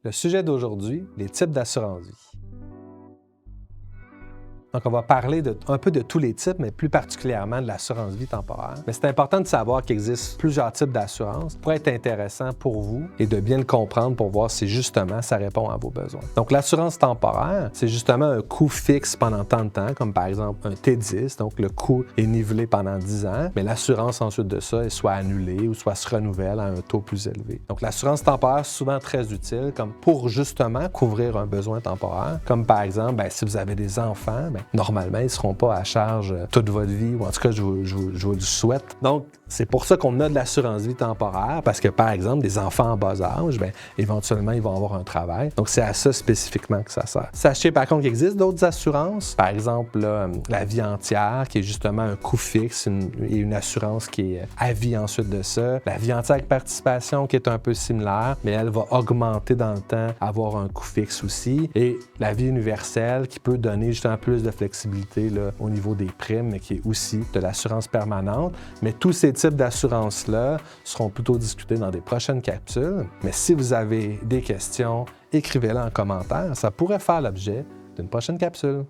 Le sujet d'aujourd'hui, les types d'assurance vie. Donc, on va parler un peu de tous les types, mais plus particulièrement de l'assurance vie temporaire. Mais c'est important de savoir qu'il existe plusieurs types d'assurance pour être intéressant pour vous et de bien le comprendre pour voir si justement ça répond à vos besoins. Donc, l'assurance temporaire, c'est justement un coût fixe pendant tant de temps, comme par exemple un T10, donc le coût est nivelé pendant 10 ans, mais l'assurance ensuite de ça est soit annulée ou soit se renouvelle à un taux plus élevé. Donc, l'assurance temporaire est souvent très utile comme pour justement couvrir un besoin temporaire, comme par exemple, si vous avez des enfants, normalement, ils ne seront pas à charge toute votre vie, ou en tout cas, je vous le souhaite. Donc, c'est pour ça qu'on a de l'assurance vie temporaire, parce que, par exemple, des enfants en bas âge, éventuellement, ils vont avoir un travail. Donc, c'est à ça spécifiquement que ça sert. Sachez, par contre, qu'il existe d'autres assurances. Par exemple, la vie entière, qui est justement un coût fixe et une assurance qui est à vie ensuite de ça. La vie entière avec participation, qui est un peu similaire, mais elle va augmenter dans le temps, avoir un coût fixe aussi. Et la vie universelle, qui peut donner justement plus de flexibilité là, au niveau des primes, mais qui est aussi de l'assurance permanente. Mais tous ces types d'assurances-là seront plutôt discutés dans des prochaines capsules. Mais si vous avez des questions, écrivez-les en commentaire. Ça pourrait faire l'objet d'une prochaine capsule.